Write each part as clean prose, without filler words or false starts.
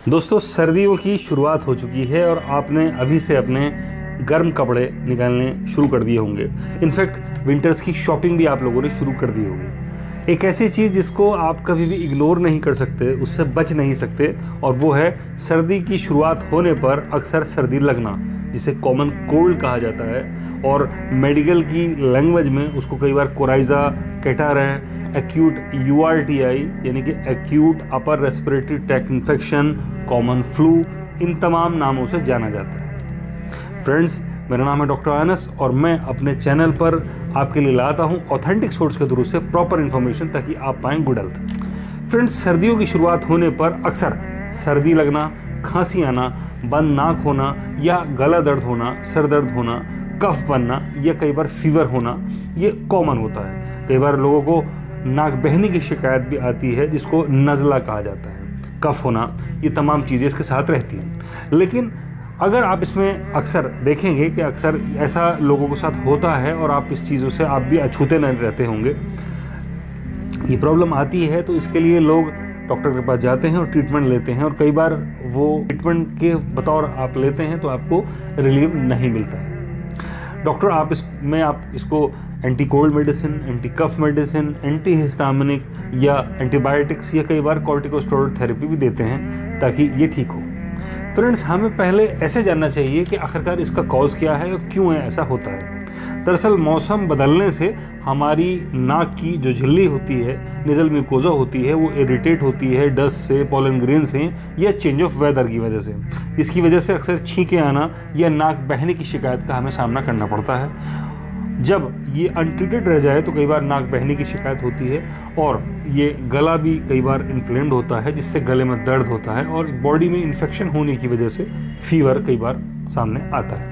दोस्तों, सर्दियों की शुरुआत हो चुकी है और आपने अभी से अपने गर्म कपड़े निकालने शुरू कर दिए होंगे। इनफैक्ट विंटर्स की शॉपिंग भी आप लोगों ने शुरू कर दी होगी। एक ऐसी चीज़ जिसको आप कभी भी इग्नोर नहीं कर सकते, उससे बच नहीं सकते, और वो है सर्दी की शुरुआत होने पर अक्सर सर्दी लगना, जिसे कॉमन कोल्ड कहा जाता है, और मेडिकल की लैंग्वेज में उसको कई बार कोराइजा, कैटार, एक्यूट URTI यानी कि acute upper respiratory tract infection, common flu, इन तमाम नामों से जाना जाता है। फ्रेंड्स, मेरा नाम है डॉक्टर अनस और मैं अपने चैनल पर आपके लिए लाता हूं ऑथेंटिक सोर्स के थ्रू से प्रॉपर इन्फॉर्मेशन, ताकि आप पाएँ गुड हेल्थ। फ्रेंड्स, सर्दियों की शुरुआत होने पर अक्सर सर्दी लगना, खांसी आना, बंद नाक होना या गला दर्द होना, सर दर्द होना, कफ बनना या कई बार फीवर होना, ये कॉमन होता है। कई बार लोगों को नाक बहने की शिकायत भी आती है, जिसको नज़ला कहा जाता है, कफ होना, ये तमाम चीज़ें इसके साथ रहती हैं। लेकिन अगर आप इसमें अक्सर देखेंगे कि अक्सर ऐसा लोगों के साथ होता है और आप इस चीज़ों से आप भी अछूते नहीं रहते होंगे। ये प्रॉब्लम आती है तो इसके लिए लोग डॉक्टर के पास जाते हैं और ट्रीटमेंट लेते हैं, और कई बार वो ट्रीटमेंट के बतौर आप लेते हैं तो आपको रिलीफ नहीं मिलता है। डॉक्टर आप इसको एंटी कोल्ड मेडिसिन, एंटी कफ मेडिसिन, एंटी हिस्टामिनिक या एंटीबायोटिक्स या कई बार कॉर्टिकोस्टेरॉइड थेरेपी भी देते हैं ताकि ये ठीक हो। फ्रेंड्स, हमें पहले ऐसे जानना चाहिए कि आखिरकार इसका कॉज क्या है और क्यों ऐसा होता है। दरअसल मौसम बदलने से हमारी नाक की जो झिल्ली होती है, नेज़ल म्यूकोजा होती है, वो इरिटेट होती है डस्ट से, पॉलन ग्रेन से या चेंज ऑफ वेदर की वजह से। इसकी वजह से अक्सर छींकें आना या नाक बहने की शिकायत का हमें सामना करना पड़ता है। जब ये अनट्रीटेड रह जाए तो कई बार नाक बहने की शिकायत होती है, और ये गला भी कई बार इन्फ्लेम्ड होता है, जिससे गले में दर्द होता है, और बॉडी में इन्फेक्शन होने की वजह से फीवर कई बार सामने आता है।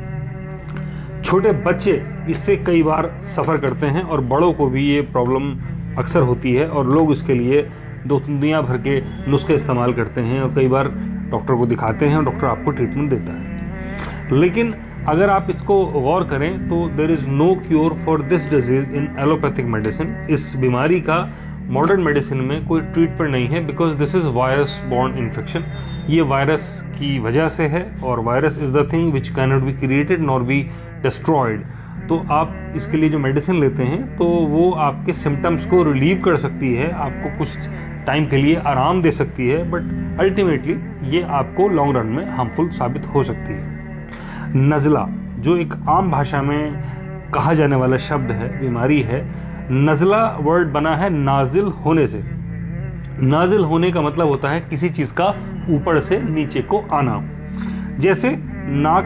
छोटे बच्चे इससे कई बार सफ़र करते हैं और बड़ों को भी ये प्रॉब्लम अक्सर होती है, और लोग इसके लिए दुनिया भर के नुस्खे इस्तेमाल करते हैं और कई बार डॉक्टर को दिखाते हैं और डॉक्टर आपको ट्रीटमेंट देता है। लेकिन अगर आप इसको गौर करें तो there is no cure for this disease in allopathic medicine. इस बीमारी का मॉडर्न मेडिसिन में कोई ट्रीटमेंट नहीं है, because this is virus born infection. ये वायरस की वजह से है, और virus is the thing which can not be created nor be destroyed. तो आप इसके लिए जो मेडिसिन लेते हैं तो वो आपके सिम्टम्स को रिलीव कर सकती है, आपको कुछ टाइम के लिए आराम दे सकती है, बट अल्टीमेटली ये आपको लॉन्ग रन में हार्मफुल साबित हो सकती है। नज़ला, जो एक आम भाषा में कहा जाने वाला शब्द है, बीमारी है। नज़ला वर्ड बना है नाजिल होने से। नाजिल होने का मतलब होता है किसी चीज़ का ऊपर से नीचे को आना। जैसे नाक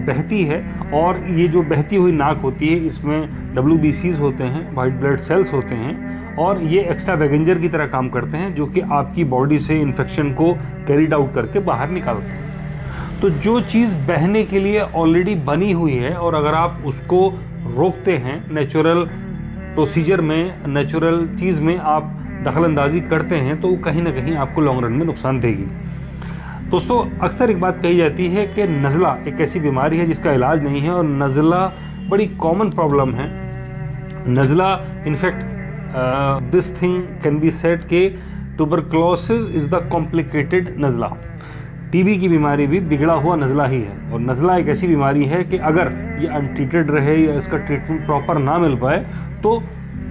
बहती है, और ये जो बहती हुई नाक होती है इसमें WBCs होते हैं, वाइट ब्लड सेल्स होते हैं, और ये एक्स्ट्रा वैगेंजर की तरह काम करते हैं, जो कि आपकी बॉडी से इन्फेक्शन को कैरीड आउट करके बाहर निकालते हैं। तो जो चीज़ बहने के लिए ऑलरेडी बनी हुई है, और अगर आप उसको रोकते हैं, नेचुरल प्रोसीजर में, नेचुरल चीज़ में आप दखलंदाजी करते हैं, तो वो कहीं ना कहीं आपको लॉन्ग रन में नुकसान देगी। दोस्तों, अक्सर एक बात कही जाती है कि नज़ला एक ऐसी बीमारी है जिसका इलाज नहीं है, और नज़ला बड़ी कॉमन प्रॉब्लम है। नज़ला in fact this thing can be said कि ट्यूबरकुलोसिस इज़ द कॉम्प्लिकेटेड नज़ला। TB की बीमारी भी बिगड़ा हुआ नज़ला ही है, और नज़ला एक ऐसी बीमारी है कि अगर ये अनट्रीटेड रहे या इसका ट्रीटमेंट प्रॉपर ना मिल पाए तो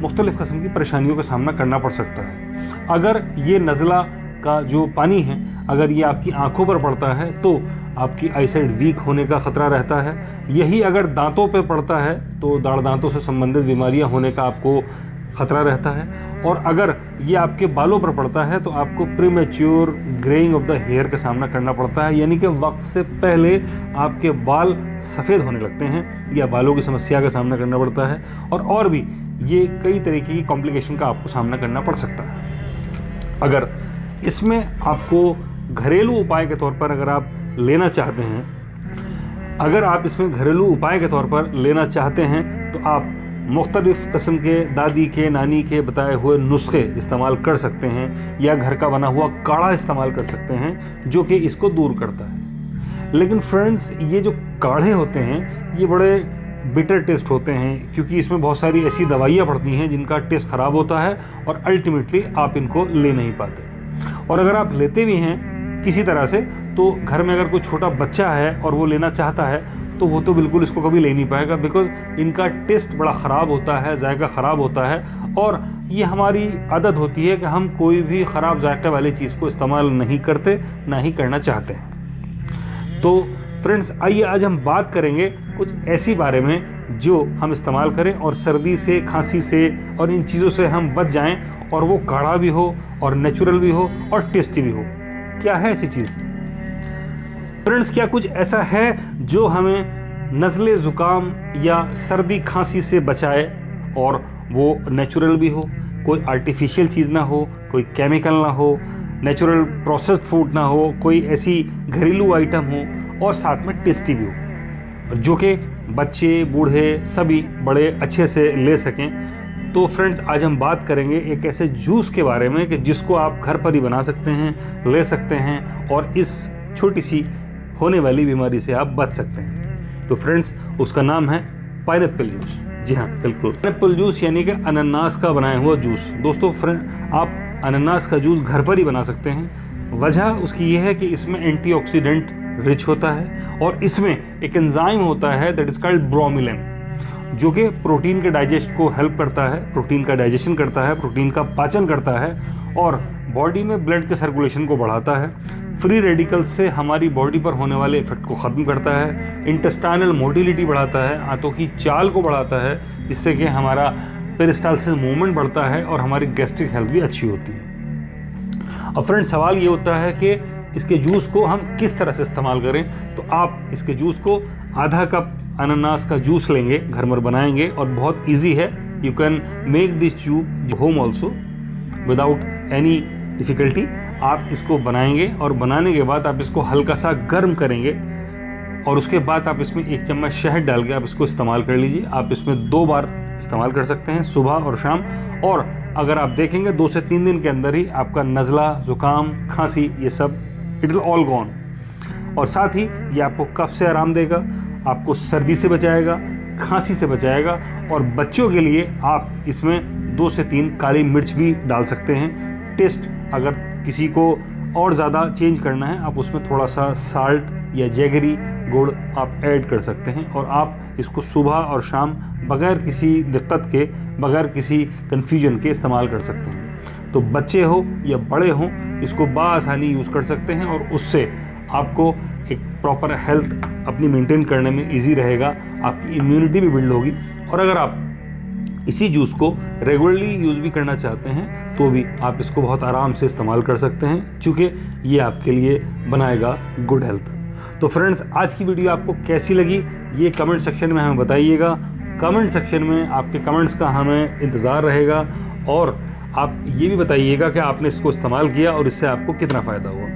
मुख्तलिफ़ किस्म की परेशानियों का सामना करना पड़ सकता है। अगर ये नज़ला का जो पानी है, अगर ये आपकी आंखों पर पड़ता है तो आपकी आईसाइट वीक होने का ख़तरा रहता है। यही अगर दांतों पे पड़ता है तो दाढ़ दांतों से संबंधित बीमारियां होने का आपको ख़तरा रहता है। और अगर ये आपके बालों पर पड़ता है तो आपको premature greying of the hair का सामना करना पड़ता है, यानी कि वक्त से पहले आपके बाल सफ़ेद होने लगते हैं, या बालों की समस्या का सामना करना पड़ता है, और भी ये कई तरीके की कॉम्प्लिकेशन का आपको सामना करना पड़ सकता है। अगर इसमें आपको घरेलू उपाय के तौर पर अगर आप लेना चाहते हैं, तो आप मुख्तलिफ़ किस्म के दादी के, नानी के बताए हुए नुस्खे इस्तेमाल कर सकते हैं, या घर का बना हुआ काढ़ा इस्तेमाल कर सकते हैं, जो कि इसको दूर करता है। लेकिन फ्रेंड्स, ये जो काढ़े होते हैं ये बड़े बिटर टेस्ट होते हैं, क्योंकि इसमें बहुत सारी ऐसी दवाइयाँ पड़ती हैं जिनका टेस्ट ख़राब होता है, और अल्टीमेटली आप इनको ले नहीं पाते। और अगर आप लेते भी हैं किसी तरह से, तो घर में अगर कोई छोटा बच्चा है और वो लेना चाहता है तो वो तो बिल्कुल इसको कभी ले नहीं पाएगा, बिकॉज इनका टेस्ट बड़ा ख़राब होता है, जायका ख़राब होता है, और ये हमारी आदत होती है कि हम कोई भी ख़राब जायके वाली चीज़ को इस्तेमाल नहीं करते, ना ही करना चाहते हैं। तो फ्रेंड्स, आइए आज हम बात करेंगे कुछ ऐसी बारे में जो हम इस्तेमाल करें और सर्दी से, खांसी से और इन चीज़ों से हम बच जाएं, और वो काढ़ा भी हो और नेचुरल भी हो और टेस्टी भी हो। क्या है ऐसी चीज़? फ्रेंड्स, क्या कुछ ऐसा है जो हमें नज़ले ज़ुकाम या सर्दी खांसी से बचाए और वो नेचुरल भी हो, कोई आर्टिफिशियल चीज़ ना हो, कोई केमिकल ना हो, नेचुरल प्रोसेस्ड फूड ना हो, कोई ऐसी घरेलू आइटम हो और साथ में टेस्टी भी हो, जो कि बच्चे, बूढ़े सभी बड़े अच्छे से ले सकें? तो फ्रेंड्स, आज हम बात करेंगे एक ऐसे जूस के बारे में कि जिसको आप घर पर ही बना सकते हैं, ले सकते हैं, और इस छोटी सी होने वाली बीमारी से आप बच सकते हैं। तो फ्रेंड्स, उसका नाम है पाइनएप्पल जूस। जी हाँ, बिल्कुल, पाइनएप्पल जूस यानी कि अनानास का बनाया हुआ जूस। दोस्तों, आप अनानास का जूस घर पर ही बना सकते हैं। वजह उसकी ये है कि इसमें एंटीऑक्सीडेंट रिच होता है और इसमें एक एंजाइम होता है दैट इज कॉल्ड ब्रोमिलिन, जो कि प्रोटीन के डाइजेस्ट को हेल्प करता है, प्रोटीन का डाइजेशन करता है, प्रोटीन का पाचन करता है और बॉडी में ब्लड के सर्कुलेशन को बढ़ाता है, फ्री रेडिकल्स से हमारी बॉडी पर होने वाले इफेक्ट को ख़त्म करता है, इंटेस्टाइनल मोटिलिटी बढ़ाता है, आंतों की चाल को बढ़ाता है, जिससे कि हमारा पेरिस्टाल्सिस मूवमेंट बढ़ता है और हमारी गैस्ट्रिक हेल्थ भी अच्छी होती है। अब फ्रेंड, सवाल ये होता है कि इसके जूस को हम किस तरह से इस्तेमाल करें। तो आप इसके जूस को आधा कप अनानास का जूस लेंगे, घर में बनाएंगे, और बहुत इजी है। You can make this juice home also without any difficulty. आप इसको बनाएंगे और बनाने के बाद आप इसको हल्का सा गर्म करेंगे और उसके बाद आप इसमें 1 चम्मच शहद डाल के आप इसको इस्तेमाल कर लीजिए। आप इसमें 2 बार इस्तेमाल कर सकते हैं, सुबह और शाम। और अगर आप देखेंगे 2 से 3 दिन के अंदर ही आपका नज़ला, ज़ुकाम, खांसी, ये सब इट विल ऑल गॉन। और साथ ही ये आपको कफ से आराम देगा, आपको सर्दी से बचाएगा, खांसी से बचाएगा। और बच्चों के लिए आप इसमें 2 से 3 काली मिर्च भी डाल सकते हैं। टेस्ट अगर किसी को और ज़्यादा चेंज करना है, आप उसमें थोड़ा सा साल्ट या जैगरी गुड़ आप ऐड कर सकते हैं, और आप इसको सुबह और शाम बगैर किसी दिक्कत के, बगैर किसी कन्फ्यूजन के इस्तेमाल कर सकते हैं। तो बच्चे हो या बड़े हों, इसको बाआसानी यूज़ कर सकते हैं और उससे आपको एक प्रॉपर हेल्थ अपनी मेंटेन करने में इजी रहेगा, आपकी इम्यूनिटी भी बिल्ड होगी। और अगर आप इसी जूस को रेगुलरली यूज़ भी करना चाहते हैं तो भी आप इसको बहुत आराम से इस्तेमाल कर सकते हैं, चूँकि ये आपके लिए बनाएगा गुड हेल्थ। तो फ्रेंड्स, आज की वीडियो आपको कैसी लगी ये कमेंट सेक्शन में हमें बताइएगा। कमेंट सेक्शन में आपके कमेंट्स का हमें इंतज़ार रहेगा, और आप ये भी बताइएगा कि आपने इसको इस्तेमाल किया और इससे आपको कितना फ़ायदा हुआ।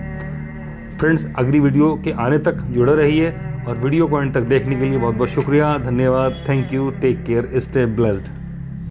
फ्रेंड्स, अगली वीडियो के आने तक जुड़े रहिए, और वीडियो को एंड तक देखने के लिए बहुत बहुत शुक्रिया, धन्यवाद, thank you, take care, stay blessed.